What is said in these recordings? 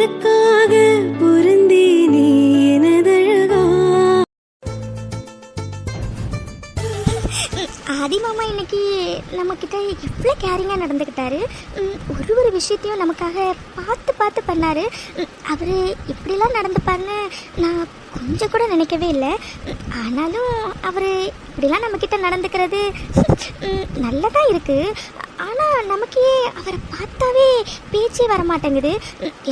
உனக்காக பொருந்தேனே எனதழகா. ஆதி மாமா இன்னைக்கு நம்மக்கிட்ட இவ்வளோ கேரிங்காக நடந்துக்கிட்டாரு. ஒரு விஷயத்தையும் நமக்காக பார்த்து பார்த்து பண்ணார். அவர் இப்படிலாம் நடந்துப்பாருன்னு நான் கொஞ்சம் கூட நினைக்கவே இல்லை. ஆனாலும் அவர் இப்படிலாம் நம்மக்கிட்ட நடந்துக்கிறது நல்லதாக இருக்குது. ஆனால் நமக்கே அவரை பார்த்தாவே பேச்சே வரமாட்டேங்குது.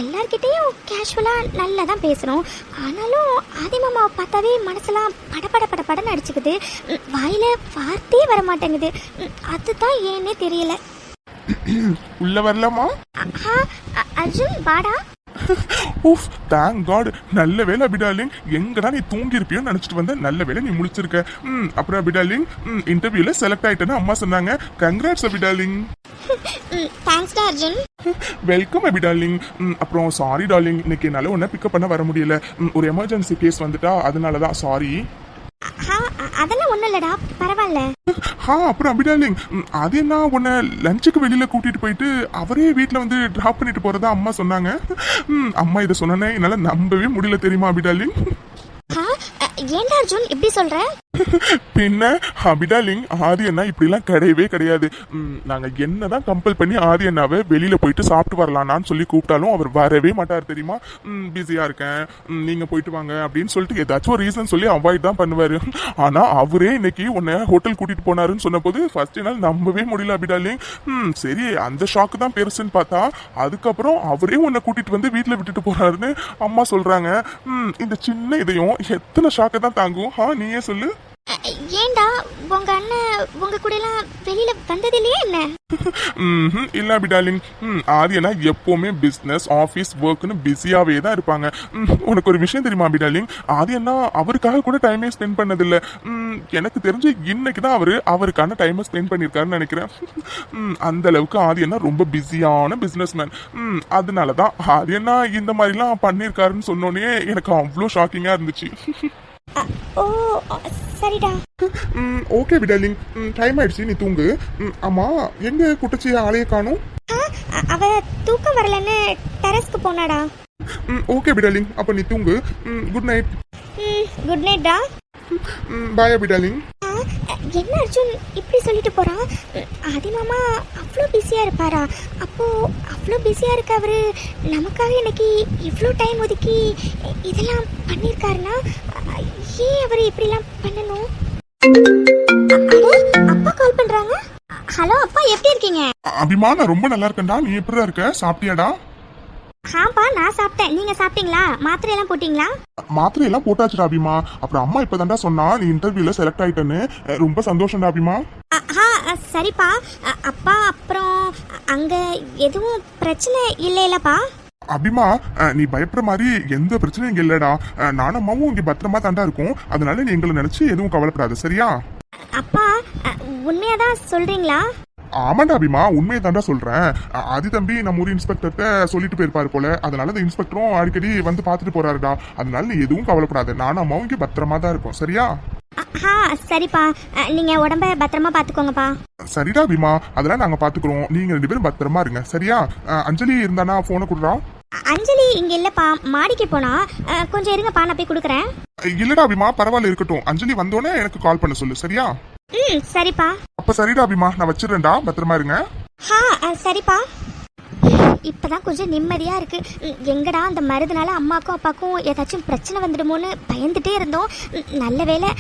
எல்லார்கிட்டேயும் கேஷுவலாக நல்லா தான் பேசுகிறோம். ஆனாலும் ஆதி மாமாவை பார்த்தாவே மனசெல்லாம் படன்னு அடிச்சுக்குது. வாயில் வார்த்தையே வரமாட்டேங்குது. அதுதான் ஏன்னே தெரியல. உள்ள வரலாமா? அர்ஜுன் வாடா. ஊஃப், தேங்க் காட். நல்ல வேலை அபிடாலிங். எங்கடா நீ தூங்கி இருப்பியோன்னு நினைச்சிட்டு வந்த. நல்ல வேலை நீ முழிச்சிருக்க. அப்புறம் அபிடாலிங், இன்டர்வியூல செலக்ட் ஆயிட்டேன்னு அம்மா சொன்னாங்க. கங்க்ராட்ஸ் அபிடாலிங். தேங்க்ஸ் டா அர்ஜுன். வெல்கம் அபிடாலிங். அப்புறம் சாரி டார்லிங், இன்னைக்கு என்னால உன்னை பிக்கப் பண்ண வர முடியல. ஒரு எமர்ஜென்சி கேஸ் வந்துட்டா, அதனாலதான் சாரி. அதெல்லாம் ஒன்றும் இல்லடா, பரவாயில்ல. அப்புறம் அபிடாலிங், அது என்ன உன்னை லஞ்சுக்கு வெளியில கூட்டிட்டு போயிட்டு அவரே வீட்டுல வந்து டிராப் பண்ணிட்டு போறதா அம்மா சொன்னாங்க. அம்மா இதை சொன்னே என்னால நம்பவே முடியல தெரியுமா அபிடாலிங். ஏன்டா அர்ஜுன் இப்படி சொல்ற? பின்ன அபிடாலிங், ஆதி அண்ணா இப்படிலாம் கிடையவே கிடையாது. நாங்க என்னதான் கம்பல் பண்ணி ஆதி அண்ணாவை வெளியில போயிட்டு சாப்பிட்டு வரலான்னு சொல்லி கூப்பிட்டாலும் அவர் வரவே மாட்டார் தெரியுமா. பிஸியா இருக்கேன், நீங்க போயிட்டு வாங்க அப்படின்னு சொல்லிட்டு ஏதாச்சும் ஒரு ரீசன் சொல்லி அவாய்ட் தான் பண்ணுவாரு. ஆனா அவரே இன்னைக்கு உன்னை ஹோட்டல் கூட்டிட்டு போனாருன்னு சொன்ன போது ஃபர்ஸ்ட் நாள் நம்பவே முடியல அபிடாலிங். சரி, அந்த ஷாக்கு தான் பெருசுன்னு பார்த்தா அதுக்கப்புறம் அவரே உன்னை கூட்டிட்டு வந்து வீட்டுல விட்டுட்டு போறாருன்னு அம்மா சொல்றாங்க. இந்த சின்ன இதையும் எத்தனை ஷாக்கு தான் தாங்கும்? நீயே சொல்லு. ஏண்டா உங்க அண்ணன் உங்க கூட எல்லாம் வெளியில வந்ததில்லையே என்ன? இல்ல அபிடாலிங், ஆதியனா எப்பவுமே பிசினஸ் ஆபீஸ் ஒர்க்னு பிஸியாவே தான் இருப்பாங்க. உனக்கு ஒரு விஷயம் தெரியுமா அபிடாலிங், ஆதியனா அவருக்காக கூட டைமே ஸ்பெண்ட் பண்ணதில்லை. எனக்கு தெரிஞ்சு இன்னைக்கு தான் அவருக்கான டைமை ஸ்பெண்ட் பண்ணியிருக்காருன்னு நினைக்கிறேன். அந்த அளவுக்கு ஆதியனா ரொம்ப பிஸியான பிசினஸ் மேன். அதனாலதான் ஆதியனா இந்த மாதிரிலாம் பண்ணியிருக்காருன்னு சொன்னோன்னே எனக்கு அவ்வளோ ஷாக்கிங்கா இருந்துச்சு. ஓ சரிடா. ஓகே அபிடாலிங், டைம் ஆயிடுச்சு, நீ தூங்கு. ஆமா, எங்க குட்டச்சி ஆளைய காணும்? அவ தூக்கம் வரலன்னு டெரஸ்க்கு போனாடா. ஓகே அபிடாலிங், அப்ப நீ தூங்கு. Good night. குட் நைட் டா. பாய் அபிடாலிங். என்ன அர்ஜுன் இப்படி சொல்லிட்டு போறான்? ஆதி மாமா அவ்வளோ பிஸியா இருப்பாரா? அப்போ அவ்வளோ பிஸியா இருக்க அவரு நமக்காக இன்னைக்கு இவ்வளோ டைம் ஒதுக்கி இதெல்லாம் பண்ணியிருக்காருன்னா ஏன் அவர் இப்படிலாம் பண்ணணும்? அப்பா கால் பண்றாங்க. ஹலோ அப்பா, எப்படி இருக்கீங்க? அபிமா, நான் ரொம்ப நல்லா இருக்கேன்டா. நீ எப்படிடா இருக்க? சாப்பிட்டியாடா? ஆப்பா, நான் சாப்பிட்டேன். நீங்க சாப்பிட்டீங்களா? மாத்திரை எல்லாம் போட்டீங்களா? மாத்திரை எல்லாம் போட்டாச்சுடா அபிமா. அப்புறம் அம்மா இப்பதான்டா சொன்னா நீ இன்டர்வியூல செலக்ட் ஆயிட்டேன்னு. ரொம்ப சந்தோஷம்டா அபிமா. சரிப்பா. அப்பா, அப்புறம் அங்க எதுவும் பிரச்சனை இல்லைல்லப்பா? அபிமா, நீ பயப்படுற மாதிரி எந்த பிரச்சனையும் இங்க இல்லடா. நானும் அம்மாவும் இங்க பத்திரமா தாண்டா இருக்கும். அதனால நீ எங்களை நினைச்சு எதுவும் கவலைப்படாது, சரியா? அப்பா, உண்மையாதான் சொல்றீங்களா? ஆமாண்டா அபிமா, உண்மையை தாண்டா சொல்றேன். ஆதி தம்பி நம்ம ஊர் இன்ஸ்பெக்டர்கிட்ட சொல்லிட்டு போயிருப்பாரு போல. அதனால இந்த இன்ஸ்பெக்டரும் அடிக்கடி வந்து பாத்துட்டு போறாருடா. அதனால நீ எதுவும் கவலைப்படாது. நானும் அம்மாவும் இங்க பத்திரமா தான் இருக்கும், சரியா? சரிப்பா, நீங்க உடம்ப பத்திரமா பாத்துக்கோங்கப்பா. சரிடா அபிமா, அதெல்லாம் நாங்க பாத்துக்கிறோம். நீங்க 2 பேரும் பத்திரமா இருங்க, சரியா? அஞ்சலி இருந்தானா போனை கொடுறா. அஞ்சலி இங்க இல்லப்பா, மாடிக்கு போனா. கொஞ்சம் இருங்கப்பா, நான் போய் கொடுக்குறேன். இல்லடா அபிமா, பரவாயில்ல இருக்கட்டும். அஞ்சலி வந்தோடனே எனக்கு கால் பண்ண சொல்லு, சரியா? சரிப்பா. அப்ப சரிடா அபிமா, நான் வச்சிருந்தா பத்திரமா இருங்க. சரிப்பா. இப்பதான் கொஞ்சம் நிம்மதியா இருக்கு. எங்கடா அந்த மருதுனால அம்மாக்கும் அப்பாக்கும் ஏதாச்சும் பிரச்சனை வந்துடுமோன்னு பயந்துட்டே இருந்தோம். நல்ல வேலை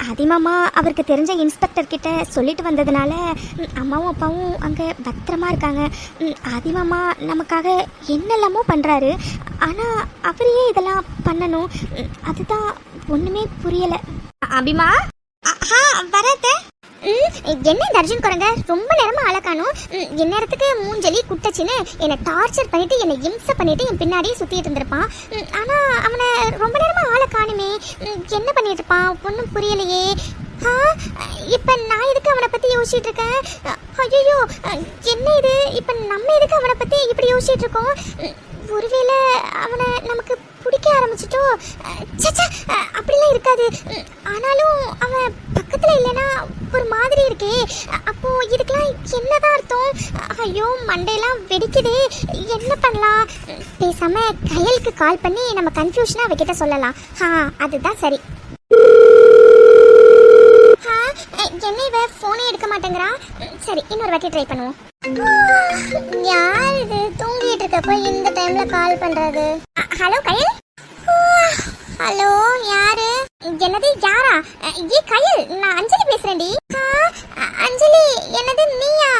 அதிகமா அவருக்கு தெரிஞ்ச இன்ஸ்பெக்டர் கிட்ட சொல்லிட்டு வந்ததுனால அம்மாவும் அப்பாவும் அங்க பத்திரமா இருக்காங்க. அதிகமா நமக்காக என்னெல்லாமோ பண்றாரு. ஆனா அவரையே இதெல்லாம் பண்ணணும், அதுதான் ஒண்ணுமே புரியல. அபிமா வரத. என்ன இந்த அர்ஜுன் குரங்க ரொம்ப நேரமா ஆளக்கானும். என் நேரத்துக்கு மூஞ்சலி குட்டச்சின்னு என்னை டார்ச்சர் பண்ணிட்டு என்னை இம்சை பண்ணிட்டு என் பின்னாடியே சுத்திட்டு இருந்திருப்பான். ஆனா அவனை ரொம்ப நேரமா ஆளக்கானுமே. என்ன பண்ணிட்டு இருப்பான் ஒன்னும் புரியலையே. இப்ப நான் எதுக்கு அவனை பத்தி யோசிச்சுட்டு இருக்கேன்? ஐயோ, என்ன இது? இப்ப நம்ம எதுக்கு அவனை பத்தி இப்படி யோசிச்சுட்டு இருக்கோம்? ஒருவேளை அவனை நமக்கு பிடிக்க ஆரம்பிச்சிட்டோ? அப்படிலாம் இருக்காது. ஆனாலும் அவன் பக்கத்துல இல்லைன்னா ஒரு மாதிரி இருக்கே. அப்போ இதுக்கெல்லாம் என்னதான் அர்த்தம்? ஐயோ மண்டையெல்லாம் வெடிக்குது. என்ன பண்ணலாம்? பேசாம கயலுக்கு கால் பண்ணி நம்ம கன்ஃபியூஷனா அவகிட்ட சொல்லலாம். அதுதான் சரி. என்ன இவ போனே எடுக்க மாட்டேங்கிறா? சரி இன்னொரு வாட்டி ட்ரை பண்ணுவோம். யார் இது தூங்கிட்டு இருக்கப்போ இந்த டைம்ல கால் பண்றது? ஹலோ கயல். ஹலோ யாரு? என்னது யாரா? ஏ கயல், நான் அஞ்சலி பேசுறேன்டி. அஞ்சலி என்னது நீயா?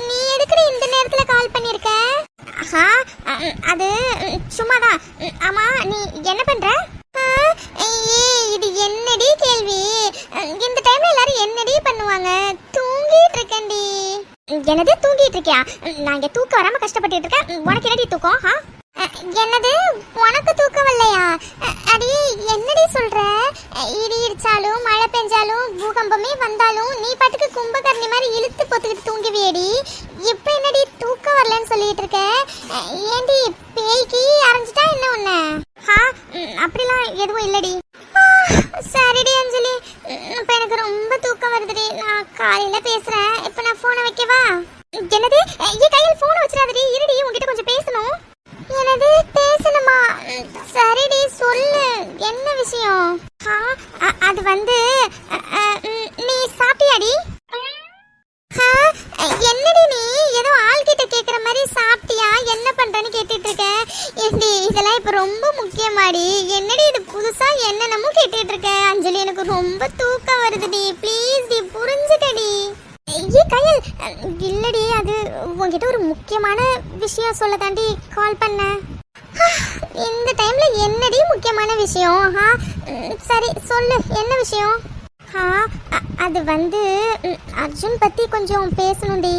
நீ எதுக்கு இந்த நேரத்துல கால் பண்ணிருக்க? அது சும்மாதான். ஆமா நீ என்ன பண்ற? இது என்னடி கேள்வி? இந்த டைம்ல எல்லாரும் என்னடி பண்ணுவாங்க? தூங்கிட்டு இருக்கேன்டி. என்னது தூங்கிட்டு இருக்கியா? நான் இங்க தூக்கம் வராம கஷ்டப்பட்டு இருக்கேன். உனக்கு என்னடி தூக்கம்? என்னது உனக்கு தூக்கம் வரலையா? அடி என்னடி சொல்ற? இடி இடிச்சாலும் மழை பெஞ்சாலும் பூகம்பமே வந்தாலும் நீ பாட்டுக்கு கும்பகர்ணி மாதிரி இழுத்து பொத்துக்கிட்டு தூங்குவியடி. இப்ப என்னடி தூக்கம் வரலன்னு சொல்லிட்டு இருக்க? ஏண்டி பேய்க்கு அரைஞ்சிட்டா என்ன ஒண்ணு? அப்படிலாம் எதுவும் இல்லடி. சரிடி அஞ்சலி, இப்ப எனக்கு ரொம்ப தூக்கம் வருதுடி. நான் காலையில பேசுறேன். இப்ப நான் போனை வைக்கவா? என்னது? ஏ கையில் போனை வச்சிடாதடி. இருடி, உன்கிட்ட கொஞ்சம் பேசணும். என்னது பேசணுமா? சரிடி சொல்லு, என்ன விஷயம்? அது வந்து நீ சாப்பிட்டியாடி? என்னடி நீ ஏதோ ஆள்கிட்ட கேக்குற மாதிரி சாப்பிட்டியா என்ன பண்றேன்னு கேட்டுட்டு இருக்க? ஏண்டி இதெல்லாம் இப்ப ரொம்ப முக்கியமாடி. என்னடி இது புதுசா என்னென்னமோ கேட்டுட்டு இருக்க? அஞ்சலி எனக்கு ரொம்ப தூக்கம் வருதுடி. Please D புரிஞ்சுக்கடி. ஏ கயல், இல்லடி அது உன்கிட்ட ஒரு முக்கியமான விஷயம் சொல்ல தாண்டி கால் பண்ண. இந்த டைம்ல என்னடி முக்கியமான விஷயம்? சரி சொல்லு, என்ன விஷயம்? அது வந்து அர்ஜுன் பத்தி கொஞ்சம் பேசணும்டி.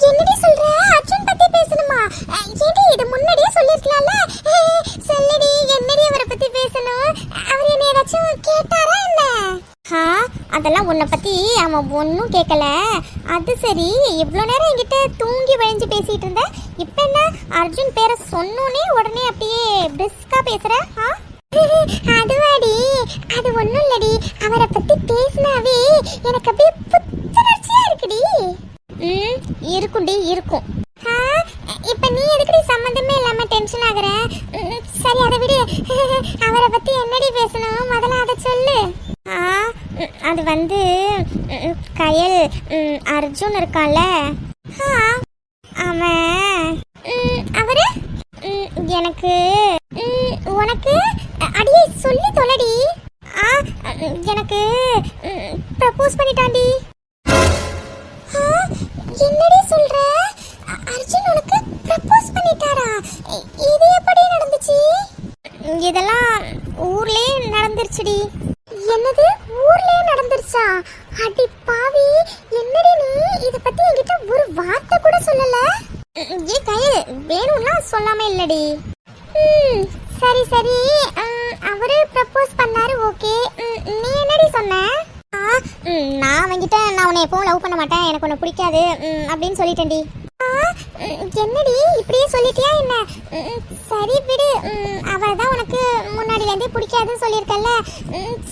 என்னடி சொல்ற? அர்ஜுன் பத்தி பேசணுமா? ஏடி இது முன்னாடியே சொல்லிருக்கலாம்ல. சொல்லுடி, என்னடி அவரை பத்தி பேசணும்? அவர் என்ன ஏதாச்சும் கேட்டாரா என்ன? அதெல்லாம் உன்னை பத்தி அவன் ஒன்னும் கேட்கல. அது சரி, இவ்வளோ நேரம் என்கிட்ட தூங்கி வழிஞ்சு பேசிட்டு இருந்த. இப்ப என்ன அர்ஜுன் பேரை சொன்னோன்னே உடனே அப்படியே பிரிஸ்கா பேசுற? அதுவாடி, அது ஒண்ணும் இல்லடி. அவரை பத்தி பேசினாவே எனக்கு அப்படியே புத்துணர்ச்சியா இருக்குடி. இருக்கும்டி இருக்கும். இப்ப நீ எதுக்குடி சம்பந்தமே இல்லாம டென்ஷன் ஆகுற? சரி அதை விடு. அவரை பத்தி என்னடி பேசணும்? முதல்ல அதை சொல்லு. அது வந்து கயல், அர்ஜுன் இருக்கான்ல, அவன் அவரு எனக்கு உனக்கு அடியே சொல்லி தொலைடி. எனக்கு ப்ரப்போஸ் பண்ணிட்டான்டி. என்னடி சொல்ற? அர்ஜுன் உனக்கு ப்ரப்போஸ் பண்ணிட்டாரா? இது எப்படி நடந்துச்சு? இதெல்லாம் ஊர்லயே நடந்துருச்சுடி. என்னது ஊர்லயே நடந்துருச்சா? அடி பாவி, என்னடி நீ இத பத்தி என்கிட்ட ஒரு வார்த்தை கூட சொல்லல? ஏ கயல், வேணும்னா சொல்லாம இல்லடி. சரி சரி, அவரு ப்ரப்போஸ் பண்ணாரு, ஓகே. நீ என்னடி சொன்ன? நான் அவங்கிட்ட நான் உன்னை எப்பவும் லவ் பண்ண மாட்டேன், எனக்கு உன்னை பிடிக்காது அப்படின்னு சொல்லிட்டேன்டி. என்னடி இப்படியே சொல்லிட்டியா என்ன? சரி விடு, அவள் தான் உனக்கு முன்னாடிலேருந்தே பிடிக்காதுன்னு சொல்லியிருக்கல்ல.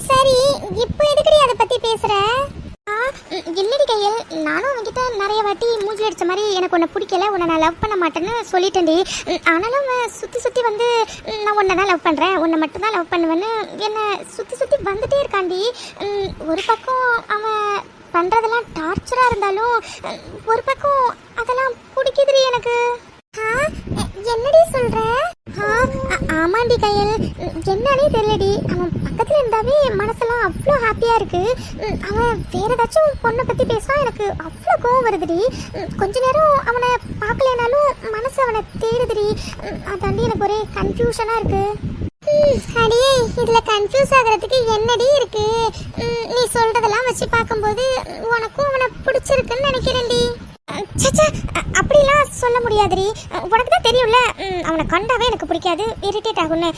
சரி இப்போ எதுக்கடி அதை பற்றி பேசுகிற? இல்லடி கையல், நானும் அவன்கிட்ட நிறைய வாட்டி மூஞ்சி அடித்த மாதிரி எனக்கு உன்னை பிடிக்கல, உன்னை நான் லவ் பண்ண மாட்டேன்னு சொல்லிட்டேன்டி. ஆனாலும் அவன் சுற்றி சுற்றி வந்து நான் உன்னை தான் லவ் பண்ணுறேன், உன்னை மட்டும்தான் லவ் பண்ணுவேன்னு என்னை சுற்றி சுற்றி வந்துட்டே இருக்காண்டி. ஒரு பக்கம் அவன் பண்ணுறதெல்லாம் டார்ச்சராக இருந்தாலும் ஒரு பக்கம் அதெல்லாம் பிடிக்குதுடி எனக்கு. என்னடி சொல்ற? ஆமாண்டி கையல், என்னன்னே தெரியலடி. அவன் பக்கத்துல இருந்தாவே மனசெல்லாம் அவ்வளோ ஹாப்பியா இருக்கு. அவன் வேற ஏதாச்சும் பொண்ணை பத்தி பேசா எனக்கு அவ்வளோ கோவம் வருதுடி. கொஞ்ச நேரம் அவனை பார்க்கலனாலும் மனசு அவனை தேடுதுடி. அதாண்டி எனக்கு ஒரே கன்ஃபியூஷனா இருக்கு. அடியே, இதுல கன்ஃபியூஸ் ஆகிறதுக்கு என்னடி இருக்கு? நீ சொல்றதெல்லாம் வச்சு பார்க்கும்போது உனக்கும் அவனை பிடிச்சிருக்குன்னு நினைக்கிறேன்டி. சச்சா, அப்படிலாம் சொல்ல முடியாதுடி. உனக்கு தான் தெரியும்ல, அவனை கண்டாவே எனக்கு பிடிக்காது, இரிட்டேட் ஆகும்னு.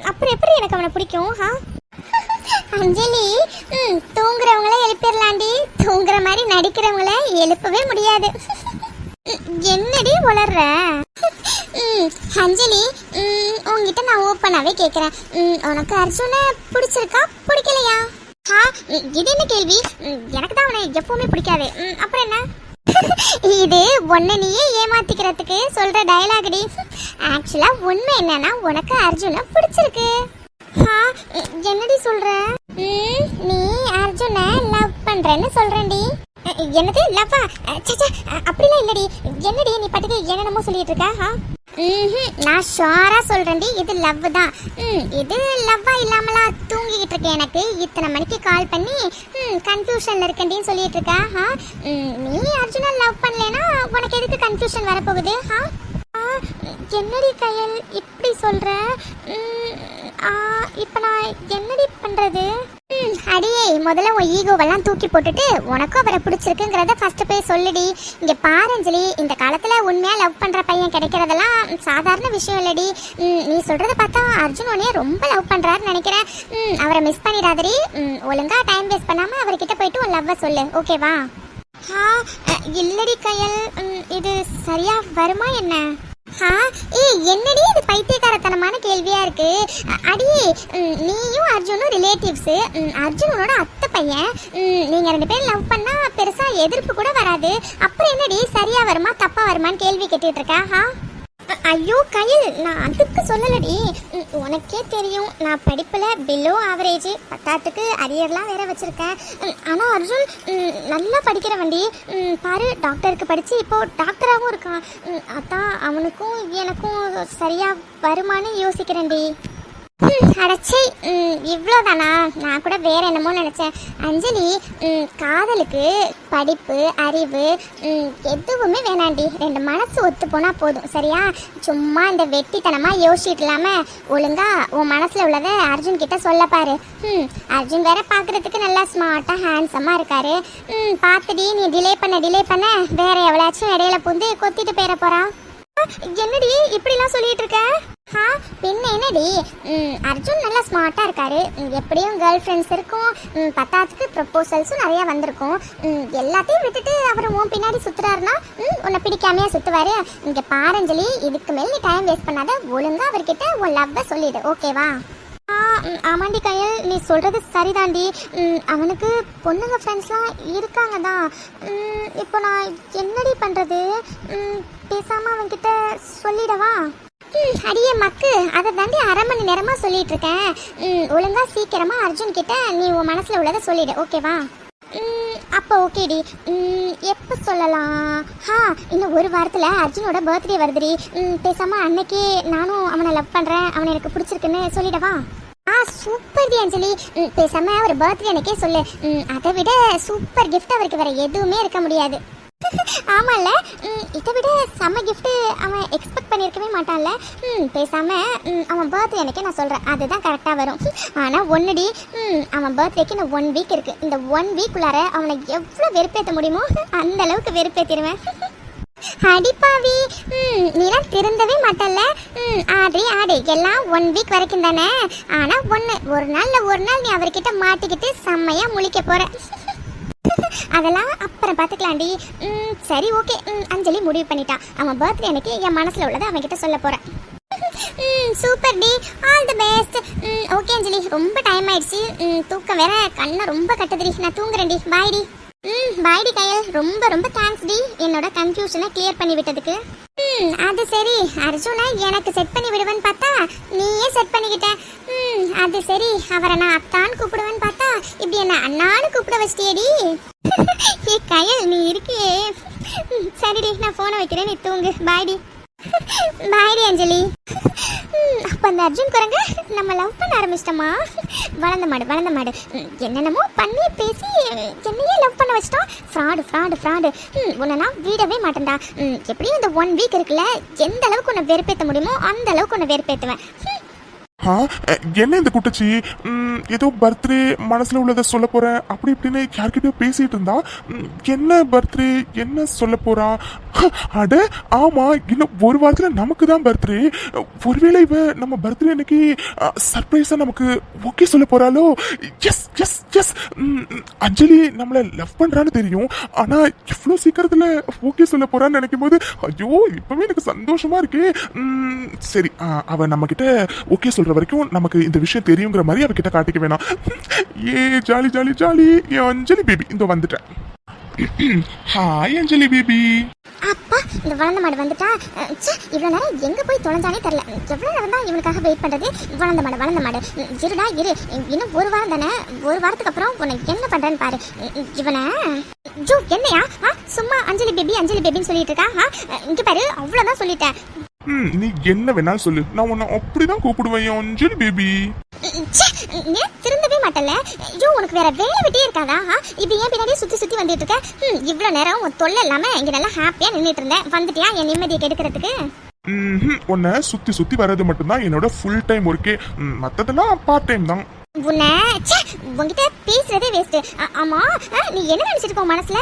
அப்புறம் எப்படி எனக்கு அவனை பிடிக்கும்? அஞ்சலி, தூங்குறவங்கள எழுப்பிடலாண்டி, தூங்குற மாதிரி நடிக்கிறவங்கள எழுப்பவே முடியாது. என்னடி உளர்ற? அஞ்சலி, உங்ககிட்ட நான் ஓப்பனாவே கேட்குறேன், உனக்கு அர்ஜுனை பிடிச்சிருக்கா பிடிக்கலையா? இது என்ன கேள்வி? எனக்கு தான் அவனை எப்பவுமே பிடிக்காது. அப்புறம் என்ன? இது ஒன்னு நீயே ஏமாத்திக்கிறதுக்கு சொல்ற டயலாக்டி. ஆக்சுவலா உண்மை என்னன்னா உனக்கு அர்ஜுனை பிடிச்சிருக்கு. என்னடி சொல்ற? நீ அர்ஜுனை லவ் பண்றேன்னு சொல்றேன்டி. என்னது லவ்வா? அப்படிலாம் இல்லடி. என்னடி நீ பாட்டுக்கு என்னென்னமோ சொல்லிட்டு இருக்க? நான் ஷோரா சொல்றேன்டி, இது லவ் தான். இது லவ்வா இல்லாமலா தூங்கிக்கிட்டு இருக்கேன். எனக்கு இத்தனை மணிக்கு கால் பண்ணி கன்ஃபியூஷன்ல இருக்கேன்னு சொல்லிட்டு இருக்க. நீ அர்ஜுனா லவ் பண்ணலனா உனக்கு எதுக்கு கன்ஃபியூஷன் வரப்போகுது? என்னடி கையல் இப்படி சொல்ற? இப்ப நான் என்னடி பண்றது? அடியே, முதல்ல உன் ஈகோவெல்லாம் தூக்கி போட்டுட்டு உனக்கும் அவரை பிடிச்சிருக்குங்கிறத ஃபர்ஸ்ட் போய் சொல்லுடி. இங்க பாரஞ்சலி, இந்த காலத்துல உண்மையா லவ் பண்ற பையன் கிடைக்கிறதெல்லாம் சாதாரண விஷயம் இல்லடி. நீ சொல்றத பார்த்தா அர்ஜுன் உன்னைய ரொம்ப லவ் பண்றாருன்னு நினைக்கிறேன். அவரை மிஸ் பண்ணிடாதடி. ஒழுங்கா டைம் வேஸ்ட் பண்ணாம அவர்கிட்ட போயிட்டு உன் லவ்வ சொல்லு, ஓகேவா? இல்லடி கையல், இது சரியா வருமா என்ன? என்னடி இது பைத்தியக்காரத்தனமான கேள்வியா இருக்கு? அடியே, நீயும் அர்ஜுனும் ரிலேட்டிவ்ஸ். அர்ஜுனோட அத்தை பையன். நீங்க 2 பேரும் லவ் பண்ணா பெருசா எதிர்ப்பு கூட வராது. அப்புறம் என்னடி சரியா வருமா தப்பா வருமான்னு கேள்வி கேட்டுட்டு இருக்கா? ஐயோ கையில், நான் அதுக்கு சொல்லலடி. உனக்கே தெரியும் நான் படிப்புல பிலோ ஆவரேஜ், பத்தாத்துக்கு அரியர்லாம் வேற வச்சிருக்கேன். ஆனா அர்ஜுன் நல்லா படிக்கிற வண்டி. பாரு, டாக்டருக்கு படிச்சு இப்போ டாக்டராகவும் இருக்கான். அதான் அவனுக்கும் எனக்கும் சரியா வருமானு யோசிக்கிறேன்டி. அடச்சை, இவ்வளோதானா? நான் கூட வேற என்னமோ நினச்சேன். அஞ்சலி, காதலுக்கு படிப்பு அறிவு எதுவுமே வேணாண்டி. 2 மனசு ஒத்து போனா போதும், சரியா? சும்மா இந்த வெட்டித்தனமாக யோசிச்சுட்டு இல்லாமல் ஒழுங்கா உன் மனசில் உள்ளதை அர்ஜுன் கிட்ட சொல்ல பாரு. அர்ஜுன் வேற பார்க்குறதுக்கு நல்லா ஸ்மார்ட்டாக ஹேண்ட்ஸமாக இருக்காரு. பார்த்துடி, நீ டிலே பண்ண வேற எவ்வளாச்சும் இடையில பூந்து கொத்திட்டு போயிட போறா. என்னடி இப்படிலாம் சொல்லிட்டு இருக்க? பின்ன என்னடி, அர்ஜுன் நல்லா ஸ்மார்ட்டா இருக்காரு. எப்படியும் கேர்ள் ஃப்ரெண்ட்ஸ் இருக்கும். பத்தாத்துக்கு ப்ரப்போசல்ஸும் நிறைய வந்திருக்கும். எல்லாத்தையும் விட்டுட்டு அவர் உன் பின்னாடி சுத்துறாருன்னா உன்னை பிடிக்காமையா சுத்துவாரு? இங்க பாரஞ்சலி, இதுக்கு மேல நீ டைம் வேஸ்ட் பண்ணாத. ஒழுங்கா அவர்கிட்ட உன் லவ்வ சொல்லிடு, ஓகேவா? ஆமாண்டி கையல், நீ சொல்றது சரிதாண்டி. அவனுக்கு பொண்ணுங்க ஃப்ரெண்ட்ஸ்லாம் இருக்காங்க தான். இப்போ நான் என்னடி பண்றது? பேசாம அவன்கிட்ட சொல்லிடவா? அடியே மக்கு, அதை தாண்டி 1/2 மணி நேரமா சொல்லிட்டு இருக்கேன். ஒழுங்கா சீக்கிரமா அர்ஜுன் கிட்ட நீ உன் மனசுல உள்ளதை சொல்லிடு, ஓகேவா? அப்போ ஓகேடி. எப்போ சொல்லலாம்? இன்னும் 1 வாரத்தில் அர்ஜுனோட பர்த்டே வருதுடி. பேசாம அன்னைக்கு நானும் அவனை லவ் பண்றேன், அவனை எனக்கு பிடிச்சிருக்குன்னு சொல்லிடவா? சூப்பர் டி அஞ்சலி, பேசாம ஒரு பர்த்டே அன்னைக்கே சொல்லு. அதை விட சூப்பர் கிஃப்ட் அவருக்கு வேற எதுவுமே இருக்க முடியாது. ஆமாம்ல, இதை விட செம்ம கிஃப்ட் அவன் எக்ஸ்பெக்ட் பண்ணியிருக்கவே மாட்டான்ல. பேசாம அவன் பர்த்டே அன்னைக்கே நான் சொல்கிறேன், அதுதான் கரெக்டாக வரும். ஆனால் ஒன்றுடி, அவன் பர்த்டேக்கு இந்த 1 வீக் இருக்குது. இந்த 1 வீக்குள்ளார அவனை எவ்வளோ வெறுப்பேற்ற முடியுமோ அந்த அளவுக்கு வெறுப்பேற்றிடுவேன். அடிப்பாவி, நீலாம் திருந்தவே மாட்டல்ல. ஆடி எல்லாம் 1 வீக் வரைக்கும் தானே. ஆனால் ஒரு நாள் நீ அவர்கிட்ட மாட்டிக்கிட்டு செம்மையாக முழிக்க போற. அதெல்லாம் அப்புறம் பார்த்துக்கலாண்டி. சரி ஓகே, அஞ்சலி முடிவு பண்ணிட்டான். அவன் பர்த்டே அன்னைக்கு என் மனசுல உள்ளதை அவன் கிட்ட சொல்ல போறேன். சூப்பர் டி, all the best. Okay Anjali, ரொம்ப டைம் ஆயிடுச்சு. தூக்கம் வேற கண்ணை ரொம்ப கட்டுதுடி. நான் தூங்குறேன்டி. பாய் டி. பாய் டி கையல், ரொம்ப ரொம்ப தேங்க்ஸ் டி, என்னோட கன்ஃபியூஷனை கிளியர் பண்ணி விட்டதுக்கு. அது சரி, அர்ஜுனை எனக்கு செட் பண்ணி விடுவேன்னு பார்த்தா நீயே செட் பண்ணிக்கிட்ட. அது சரி, அவரை நான் அத்தான்னு கூப்பிடுவேன்னு பார்த்தா இப்படி என்ன அண்ணான்னு கூப்பிட வச்சிட்டியேடி. ஏ கையல், நீ இருக்கியே. சரிடி, நான் ஃபோனை வைக்கிறேன், நீ தூங்கு. பாய் டி. பாய் டி அஞ்சலி. அப்போ அந்த அர்ஜுன் குரங்க நம்ம லவ் பண்ண ஆரம்பிச்சிட்டோமா? வளர்ந்த மாடு என்னென்னமோ பண்ணி பேசி என்னையே லவ் பண்ண வச்சிட்டோம். ஃப்ராடு. உன்னை நான் விடவே மாட்டேன்டா. எப்படியும் இந்த 1 வீக் இருக்குல்ல, எந்த அளவுக்கு உன்னை வெறுப்பேற்ற முடியுமோ அந்த அளவுக்கு உன்னை வெறுப்பேற்றுவேன். என்ன இந்த குட்டச்சி ஏதோ பர்த்டே மனசுல உள்ளதை சொல்ல போறேன் அப்படி இப்படின்னு யார்கிட்டயோ பேசிட்டு இருந்தா. என்ன பர்த்டே, என்ன சொல்ல போறா? அட ஆமா, இன்னும் 1 வாரத்துல நமக்கு தான் பர்த்டே. ஒருவேளை இவ நம்ம பர்த்டே அன்னைக்கு சர்ப்ரைஸா நமக்கு ஓகே சொல்ல போறாளோ? எஸ் எஸ் எஸ், அஞ்சலி நம்மள லவ் பண்றான்னு தெரியும், ஆனா எவ்வளவு சீக்கிரத்துல ஓகே சொல்ல போறான்னு நினைக்கும் போது ஐயோ இப்பவே எனக்கு சந்தோஷமா இருக்கு. சரி, அவ நம்ம கிட்ட ஓகே சொல்ற சொல்ற வரைக்கும் நமக்கு இந்த விஷயம் தெரியுங்கிற மாதிரி அவகிட்ட காட்டிக்க வேணாம். ஏ ஜாலி ஜாலி ஜாலி. என் அஞ்சலி பேபி இந்த வந்துட்டேன். ஹாய் அஞ்சலி பேபி. அப்பா இந்த வளர்ந்த மாடு வந்துட்டா. இவ்வளோ நேரம் எங்கே போய் தொலைஞ்சானே தெரில. எவ்வளோ நேரம் தான் இவனுக்காக வெயிட் பண்ணுறது. வளர்ந்த மாடு இருடா இரு. இன்னும் ஒரு வாரம் தானே. ஒரு வாரத்துக்கு அப்புறம் உன்னை என்ன பண்ணுறேன்னு பாரு. இவனை ஜோ என்னையா சும்மா அஞ்சலி பேபின்னு சொல்லிட்டு இருக்கா. இங்கே பாரு அவ்வளோதான் சொல்லிட்டேன். நீ என்ன வேணாலும் சொல்லு, நான் உன்னை அப்படிதான் கூப்பிடுவேன் அஞ்சலி பேபி. நீ திருந்தவே மாட்டல. ஐயோ உனக்கு வேற வேலை விட்டே இருக்காதா? இப்ப ஏன் பின்னாடியே சுத்தி வந்துட்டு இருக்க? இவ்வளவு நேரம் உன் தொல்லை இல்லாம இங்க நல்லா ஹாப்பியா நின்றுட்டு இருந்தேன். வந்துட்டியா என் நிம்மதியை கெடுக்கிறதுக்கு? உன்னை சுத்தி வர்றது மட்டும்தான் என்னோட ஃபுல் டைம் ஒர்க்கே. மத்ததெல்லாம் பார்ட் டைம் தான். உங்ககிட்ட பேசுறதே வேஸ்ட். ஆமா நீ என்ன நினைச்சிட்டு இருக்க மனசுல?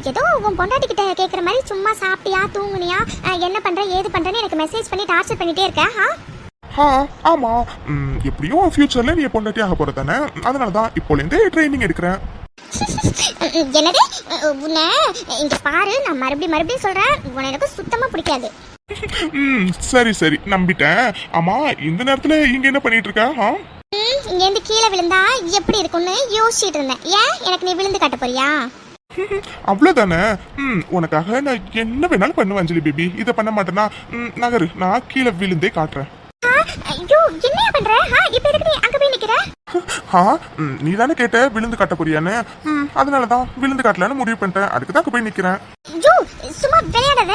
ஏதோ உன் பொண்டாட்டி கிட்ட கேக்குற மாதிரி சும்மா சாப்பிட்டியா தூங்குனியா என்ன பண்ற ஏது பண்றேன்னு எனக்கு மெசேஜ் பண்ணி டார்ச்சர் பண்ணிட்டே இருக்க. ஆமா எப்படியும் ஃபியூச்சர்ல நீ பொண்டாட்டி ஆக போற தானே, அதனாலதான் இப்போலேருந்தே ட்ரைனிங் எடுக்கிறேன். என்னது உன்னை இங்க பாரு, நான் மறுபடியும் சொல்றேன், உன்னை எனக்கு சுத்தமா பிடிக்காது. சரி நம்பிட்டேன். ஆமா இந்த நேரத்துல இங்க என்ன பண்ணிட்டு இருக்க? இங்க இருந்து கீழே விழுந்தா எப்படி இருக்கும்னு யோசிச்சுட்டு இருந்தேன். ஏன் எனக்கு நீ விழுந்து காட்ட போறியா? அவ்வளவுதானே. உனக்காக நான் என்ன வேணாலும் பண்ணுவேன் அஞ்சலி பேபி. இதை பண்ண மாட்டேன்னா நகரு, நான் கீழே விழுந்தே காட்டுறேன். ஐயோ என்ன பண்ற? இப்ப எதுக்கு நீ அங்க போய் நிக்கிற? நீ தானே கேட்ட விழுந்து காட்ட போறியான்னு. அதனாலதான் விழுந்து காட்டலான்னு முடிவு பண்ணிட்டேன். அதுக்கு தான் போய் நிக்கிறேன். ஐயோ சும்மா விளையாடாத.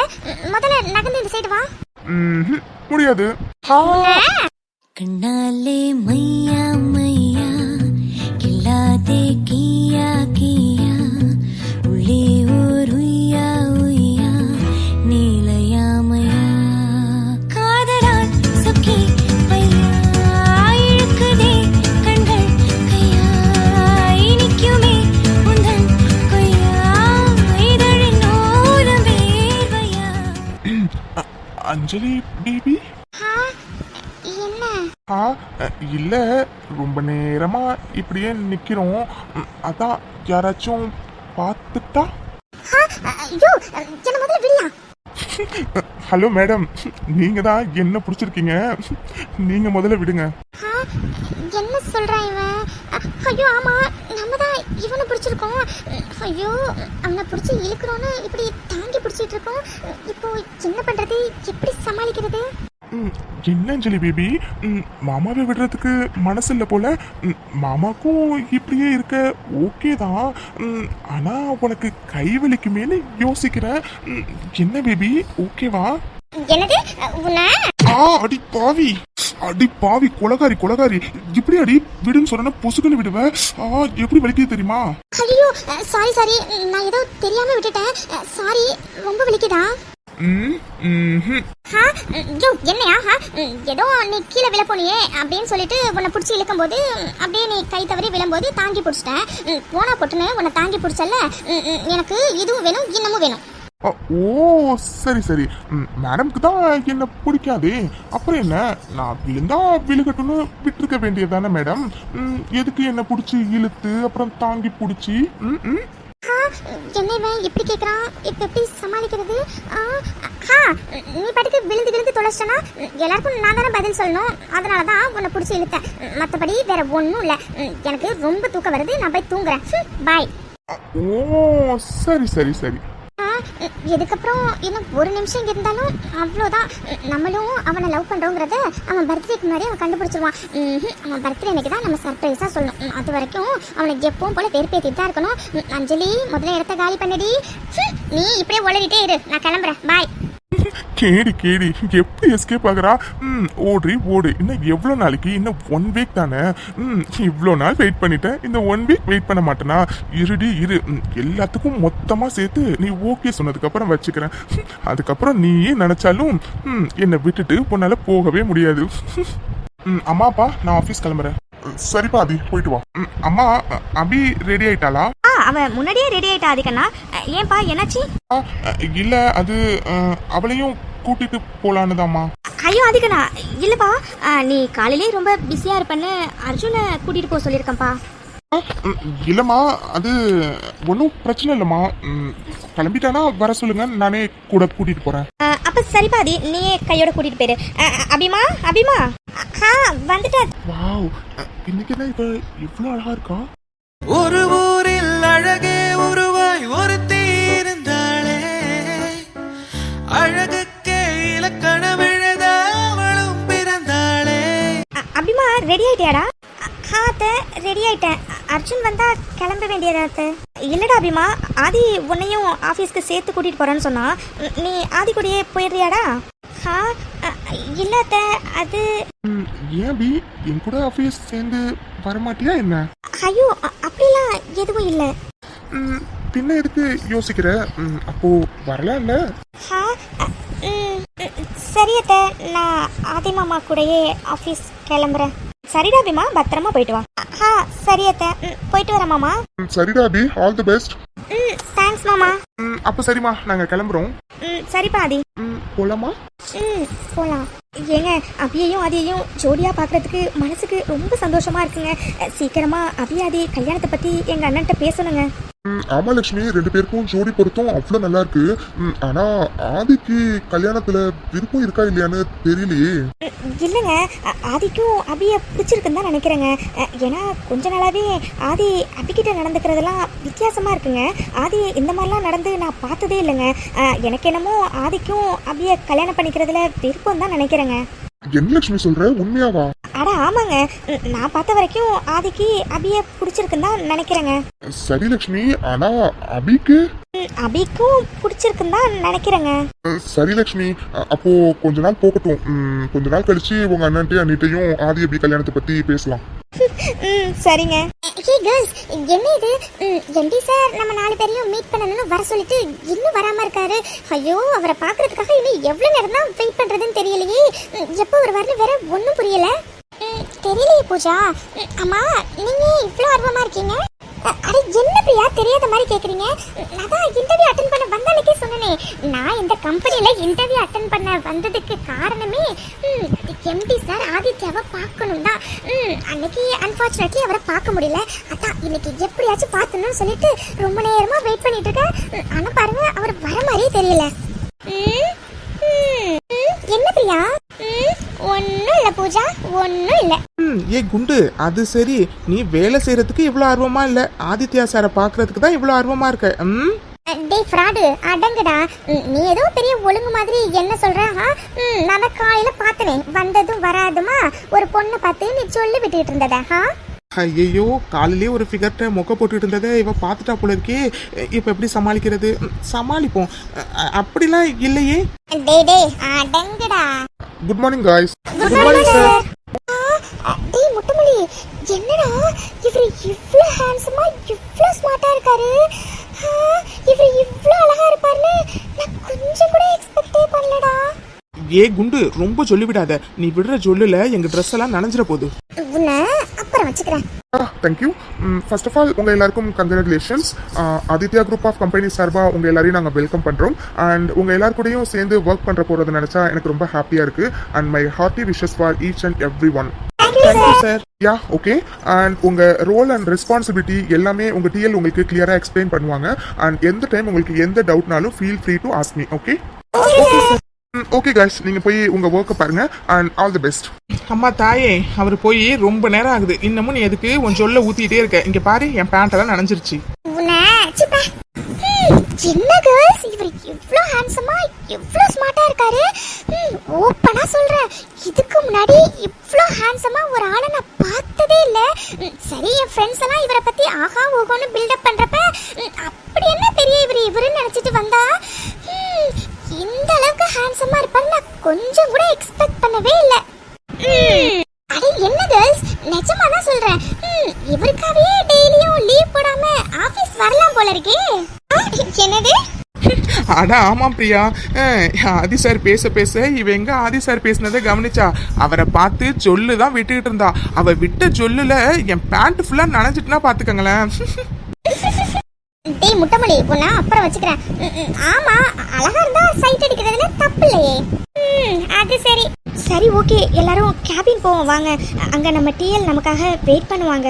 முதல்ல நகர்ந்து இந்த சைடு வா. முடியாது. கண்ணாலே மையா மையா கில்லாதே கியா கியா உள்ளே ஓர் உய்யா உய்யா நீலயா மயா காதலால் சொக்கி பையா இழுக்குதே கண்கள் கையா இனிக்குமே உந்தன் கொய்யா இதழின் ஓரம் வேர்வையா. அஞ்சலி பேபி இல்ல, ரொம்ப நேரமா இப்படியே நிக்கிறோம். அதான் யாராச்சும் பார்த்துட்டா. ஹலோ மேடம், நீங்க தான் என்ன பிடிச்சிருக்கீங்க, நீங்க முதல்ல விடுங்க. என்ன சொல்றா இவன்? ஐயோ ஆமா நம்ம தான் இவனை பிடிச்சிருக்கோம். ஐயோ அவனை பிடிச்சி இழுக்கிறோன்னு இப்படி தாங்கி பிடிச்சிட்டு இருக்கோம். இப்போ என்ன பண்றது, எப்படி சமாளிக்கிறது? என்ன அஞ்சலி பேபி, மாமாவை விடுறதுக்கு மனசு இல்லை போல. மாமாக்கும் இப்படியே இருக்க ஓகே தான், ஆனா உனக்கு கை வலிக்குமேன்னு யோசிக்கிறேன். என்ன பேபி ஓகேவா? என்னது அடி பாவி கொலகாரி இப்படி அடி விடுன்னு சொன்னா பொசுக்குன்னு விடுவ. எப்படி வலிக்குது தெரியுமா? ஐயோ சாரி நான் ஏதோ தெரியாம விட்டுட்டேன். சாரி, ரொம்ப வலிக்குதா? என்னையா ஏதோ நீ கீழே விழ போனியே அப்படின்னு சொல்லிட்டு உன்னை பிடிச்சி இழுக்கும் போது அப்படியே நீ கை தவறி விழும்போது தாங்கி பிடிச்சிட்டேன். போனா பொட்டுன்னு உன்னை தாங்கி பிடிச்சல. எனக்கு இதுவும் வேணும் இன்னமும் வேணும். ஓ சரி மேடம்க்கு தான் என்ன பிடிக்காதே, அப்புறம் என்ன, நான் விழுந்தா விழுகட்டும்னு விட்டுருக்க வேண்டியதானே மேடம். எதுக்கு என்ன பிடிச்சி இழுத்து அப்புறம் தாங்கி பிடிச்சி? என்ன இப்படி கேட்குறான், இப்போ எப்படி சமாளிக்கிறது? நீ பாட்டுக்கு விழுந்து தொலைச்சிட்டனா எல்லாருக்கும் நான் தானே பதில் சொல்லணும். அதனால தான் உன்னை பிடிச்சி இழுத்தேன். மற்றபடி வேற ஒன்றும் இல்லை. எனக்கு ரொம்ப தூக்கம் வருது, நான் போய் தூங்குறேன். பாய். ஓ சரி. இதுக்கப்புறம் இன்னும் ஒரு நிமிஷம் இங்கே இருந்தாலும் அவ்வளோதான். நம்மளும் அவனை லவ் பண்ணுறோங்கிறத அவன் பர்த்டேக்கு முன்னாடி அவன் கண்டுபிடிச்சிருவான். அவன் பர்த்டே அன்னைக்கு தான் நம்ம சர்ப்ரைஸாக சொல்லணும். அது வரைக்கும் அவனுக்கு எப்பவும் போல வெறுப்பேற்றிட்டு தான் இருக்கணும். அஞ்சலி முதல்ல இடத்த காலி பண்ணடி. நீ இப்படியே உளறிட்டே இரு, நான் கிளம்புறேன். பாய். கேடி எப்படி எஸ்கேப் ஆகுறா? ஓடு. இன்னும் எவ்வளோ நாளைக்கு? இன்னும் 1 வீக் தானே. இவ்வளோ நாள் வெயிட் பண்ணிட்டேன், இந்த 1 வீக் வெயிட் பண்ண மாட்டேனா? இரு எல்லாத்துக்கும் மொத்தமா சேர்த்து நீ ஓகே சொன்னதுக்கு அப்புறம் வச்சுக்கிறேன். அதுக்கப்புறம் நீயே நினைச்சாலும் என்னை விட்டுட்டு உன்னால போகவே முடியாது. அம்மாப்பா நான் ஆஃபீஸ் கிளம்புறேன். சரிப்பா அபி போயிட்டு வா. அம்மா அபி ரெடி ஆயிட்டாளா? அவன் முன்னாடியே ரெடி ஆயிட்டா. அதுக்கண்ணா ஏன்பா என்னாச்சு? இல்ல அது அவளையும் கூட்டிட்டு போலான்னு தான்மா. ஐயோ அதுக்கண்ணா இல்லப்பா, நீ காலையிலே ரொம்ப பிஸியா இருப்பேன்னு அர்ஜுனை கூட்டிட்டு போக சொல்லியிருக்கேன்ப்பா. இல்லம்மா அது ஒன்றும் பிரச்சனை இல்லைம்மா. கிளம்பிட்டானா வர சொல்லுங்க, நானே கூட கூட்டிட்டு போறேன். அப்ப சரிப்பா ஆதி, நீயே கையோட கூட்டிட்டு போயிரு. அபிமா அபிமா வந்துட்டா. வாவ், இன்னைக்கு என்ன இவ இவ்வளவு அழகா இருக்கா? ஒரு ஊரில் அழகே உருவாய் ஒருத்தி இருந்தாளே, அழகுக்கே இலக்கணம் எழுத அவளும் பிறந்தாளே. அபிமா ரெடி ஆயிட்டியாடா? ரெடி ஆயிட்டேன். அர்ஜுன் வந்தா கிளம்ப வேண்டியதாத்த. இல்லடா அபிமா, ஆதி உன்னையும் ஆஃபீஸ்க்கு சேர்த்து கூட்டிட்டு போறேன்னு சொன்னா, நீ ஆதி கூடயே போயிடுறியாடா? இல்லத்த அது. ஏன் பி என் கூட ஆஃபீஸ் சேர்ந்து வரமாட்டியா என்ன? ஐயோ அப்படிலாம் எதுவும் இல்லை. பின்ன எதுக்கு யோசிக்கிற? அப்போ வரலாம் இல்ல? சரியத்த, நான் ஆதி மாமா கூடயே ஆஃபீஸ் கிளம்புறேன். சரிடா அபிமா, பத்திரமா போயிட்டு வா. சரியத்த, போயிட்டு வரேன் மாமா. சரிடா அபி, ஆல் தி பெஸ்ட். தேங்க்ஸ் மாமா. அப்ப சரிம்மா, நாங்க கிளம்புறோம். சரிப்பா ஆதி. போலாமா? போலாம். ஏங்க, அபியையும் ஆதியையும் ஜோடியா பாக்குறதுக்கு மனசுக்கு ரொம்ப சந்தோஷமா இருக்குங்க. சீக்கிரமா அபி ஆதி கல்யாணத்தை பத்தி எங்க அண்ணன்ட்ட பேசணுங்க. ஆமா லட்சுமி, ரெண்டு பேருக்கும் ஜோடி பொருத்தம் அவ்வளவு நல்லா இருக்கு. ஆனா ஆதிக்கு கல்யாணத்துல விருப்பம் இருக்கா இல்லையான்னு தெரியலையே. இல்லைங்க, ஆதிக்கும் அபிய பிடிச்சிருக்குன்னு தான் நினைக்கிறேங்க. ஏன்னா கொஞ்ச நாளாவே ஆதி அபிகிட்ட நடந்துக்கிறதெல்லாம் வித்தியாசமா இருக்குங்க. ஆதி இந்த மாதிரிலாம் நடந்து நான் பார்த்ததே இல்லைங்க. எனக்கு என்னமோ ஆதிக்கும் அபிய கல்யாணம் பண்ணிக்கிறதுல விருப்பம் தான் நினைக்கிறேங்க. என்ன லட்சுமி சொல்ற, உண்மையாவா? அட ஆமாங்க, நான் பார்த்த வரைக்கும் ஆதிக்கு அபிய பிடிச்சிருக்குன்னு தான் நினைக்கிறேங்க. சரி லட்சுமி, ஆனா அபிக்கு? அபிக்கும் பிடிச்சிருக்குன்னு தான் நினைக்கிறேங்க. சரி லட்சுமி, அப்போ கொஞ்ச நாள் போகட்டும். கொஞ்ச நாள் கழிச்சு உங்க அண்ணன்ட்டையும் அண்ணிட்டையும் ஆதி அபி கல்யாணத்தை பத்தி பேசலாம். சரிங்க. ஹே गर्ल्स, என்ன இது? எம்டி சார் நம்ம 4 பேரையும் மீட் பண்ணனும்னு வர சொல்லிட்டு இன்னும் வராம இருக்காரு. ஐயோ, அவரை பார்க்கிறதுக்காக இன்னும் எவ்வளவு நேரம் தான் வெயிட் பண்றதுன்னு தெரியலையே. எப்போ வருவார்னு வேற ஒண்ணும் புரியல. தெரியலையே பூஜா. அம்மா, நீங்க இவ்ளோ ஆர்வமா இருக்கீங்க? அட என்ன பிரியா தெரியாத மாதிரி கேக்குறீங்க? நான் இன்டர்வியூ அட்டெண்ட் பண்ண வந்தானே சொன்னனே. நான் இந்த கம்பெனில இன்டர்வியூ அட்டெண்ட் பண்ண வந்ததுக்கு காரணமே எம்டி சார் ஆதித்யாவை பார்க்கணும் தான். அன்னைக்கு அன்பார்ச்சுனேட்லி அவரை பார்க்க முடியல. அதான் இன்னைக்கு எப்படியாச்சும் பார்த்தணும்னு சொல்லிட்டு ரொம்ப நேரமா வெயிட் பண்ணிட்டு இருக்கேன். ஆனா பாருங்க, அவர் வர மாதிரியே தெரியல. என்ன பிரியா? ஒன்னும் இல்ல பூஜா, ஒன்னும் இல்ல. ஏ குண்டு, அது சரி, நீ வேலை செய்யறதுக்கு இவ்வளவு ஆர்வமா இல்ல, ஆதித்யா சாரை பாக்குறதுக்கு தான் இவ்வளவு ஆர்வமா இருக்க. டேய் ஃப்ராடு, அடங்குடா. நீ ஏதோ பெரிய ஒழுங்கு மாதிரி என்ன சொல்ற? நான் காலையில பார்த்தேன், வந்ததும் வராதுமா ஒரு பொண்ணை பார்த்து நீ சொல்லி விட்டுட்டு இருந்ததா? ஐயோ, காலையிலே ஒரு ஃபிகர்ட்ட மொக்க போட்டுட்டு இருந்ததை இவ பாத்துட்டா போல இருக்கே. இப்ப எப்படி சமாளிக்கிறது? சமாளிப்போம். அப்படிலாம் இல்லையே. டேய் அடங்குடா. Good morning guys. Good morning sir. டேய் முட்டமலி, என்னடா இவர் இவ்ளோ ஹேண்ட்ஸமா இவ்ளோ ஸ்மார்ட்டா இருக்காரு? இவர் இவ்ளோ அழகா இருப்பார்னு நான் கொஞ்சம் கூட எக்ஸ்பெக்டே பண்ணலடா. ஏ குண்டு, ரொம்ப சொல்லி விடாத. நீ விடுற சொல்லுல எங்க ட்ரெஸ் எல்லாம் நனைஞ்சிர போகுது. உன்னை அப்புறம் வச்சுக்கிறேன். தேங்க்யூ. ஃபர்ஸ்ட் ஆஃப் ஆல் உங்க எல்லாருக்கும் congratulations. Aditya group of company சார்பா உங்க எல்லாரையும் நாங்கள் வெல்கம் பண்றோம். அண்ட் உங்க எல்லாரு கூடயும் சேர்ந்து ஒர்க் பண்ற போறது நினைச்சா எனக்கு ரொம்ப ஹாப்பியா இருக்கு. And my hearty wishes for each and every one. Thank you sir. Yeah, okay. And உங்க ரோல் அண்ட் ரெஸ்பான்சிபிலிட்டி எல்லாமே உங்க டிஎல் உங்களுக்கு கிளியரா எக்ஸ்பிளைன் பண்ணுவாங்க. அண்ட் எந்த டைம் உங்களுக்கு எந்த டவுட்னாலும் feel free to ask me. Okay okay guys, நீங்க போய் உங்க ஒர்க்கை பாருங்க. And all the best. அம்மா தாயே, அவர் போய் ரொம்ப நேரம் ஆகுது. இன்னமும் நீ எதுக்கு உன் சொல்ல ஊத்திட்டே இருக்க? இங்க பாரு, என் பேண்ட் எல்லாம் நனைஞ்சிருச்சு. என்ன கேர்ள்ஸ், இவர் இவ்ளோ ஹேண்ட்ஸமா இவ்ளோ ஸ்மார்ட்டா இருக்காரு. ஓப்பனா சொல்றேன், இதுக்கு முன்னாடி இவ்ளோ ஹேண்ட்ஸமா ஒரு ஆளை நான் பார்த்ததே இல்ல. சரி, என் ஃப்ரெண்ட்ஸ் எல்லாம் இவரை பத்தி ஆஹா ஓகோன்னு பில்டப் பண்றப்ப அப்படி என்ன பெரிய இவருன்னு நினைச்சிட்டு வந்தா, இந்த அளவுக்கு ஹேண்ட்ஸமா இருப்பான்னு நான் கொஞ்சம் கூட எக்ஸ்பெக்ட் பண்ணவே இல்ல. அட என்ன கேர்ள்ஸ், நிஜமா தான் சொல்றேன், இவருக்காவே டெய்லியும் லீவ் போடாம ஆபீஸ் வரலாம் போல இருக்கே. என்னது? அட ஆமா பிரியா, ஆதி சார் பேச பேச இவ எங்க ஆதி சார் பேசினதை கவனிச்சா. அவரை பார்த்து சொல்லுதான் விட்டுக்கிட்டு இருந்தா. அவ விட்ட சொல்லுல என் பேண்ட் ஃபுல்லா நனைஞ்சிட்டுனா பாத்துக்கங்களேன். டேய் முட்டமலி, உன்னை அப்புறம் வச்சுக்கிறேன். ஆமா, அழகா இருந்தா சைட் அடிக்கிறதுல தப்பு இல்லையே. அது சரி. சரி ஓகே, எல்லாரும் கேபின் போவோம் வாங்க. அங்கே நம்ம டிஎல் நமக்காக வெயிட் பண்ணுவாங்க.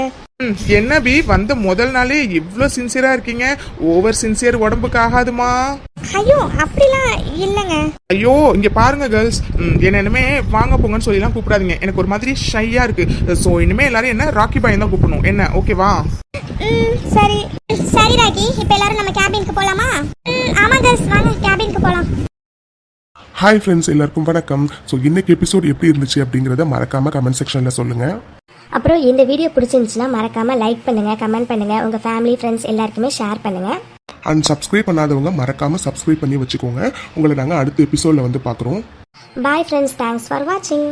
என்ன பி வந்த முதல் நாளே இவ்வளோ சின்சியரா இருக்கீங்க? ஓவர் சின்சியர் உடம்புக்கு ஆகாதுமா. ஐயோ அப்படிலாம் இல்லைங்க. ஐயோ இங்க பாருங்க கேர்ள்ஸ், என்ன இனிமே வாங்க போங்கன்னு சொல்லிலாம் கூப்பிடாதீங்க. எனக்கு ஒரு மாதிரி ஷையா இருக்கு. ஸோ இனிமே எல்லாரும் என்ன ராக்கி பாய் தான் கூப்பிடணும். என்ன ஓகேவா? சரி சரி ராக்கி, இப்போ எல்லாரும் நம்ம கேபினுக்கு போகலாமா? ஆமாம் கேர்ள்ஸ், வாங்க கேபினுக்கு போகலாம். ஹாய் ஃப்ரெண்ட்ஸ், எல்லாருக்கும் வணக்கம். ஸோ இன்னைக்கு எபிசோட் எப்படி இருந்துச்சு அப்படிங்கிறத மறக்காம கமெண்ட் செக்ஷனில் சொல்லுங்க. அப்புறம் இந்த வீடியோ பிடிச்சிருந்துச்சுன்னா மறக்காமல் லைக் பண்ணுங்கள், கமெண்ட் பண்ணுங்கள், உங்கள் ஃபேமிலி ஃப்ரெண்ட்ஸ் எல்லாருக்குமே ஷேர் பண்ணுங்கள். அண்ட் சப்ஸ்கிரைப் பண்ணாதவங்க மறக்காம சப்ஸ்கிரைப் பண்ணி வச்சுக்கோங்க. உங்களை நாங்கள் அடுத்த எபிசோடில் வந்து பார்க்குறோம். பாய் ஃப்ரெண்ட்ஸ், தேங்க்ஸ் ஃபார் வாட்சிங்.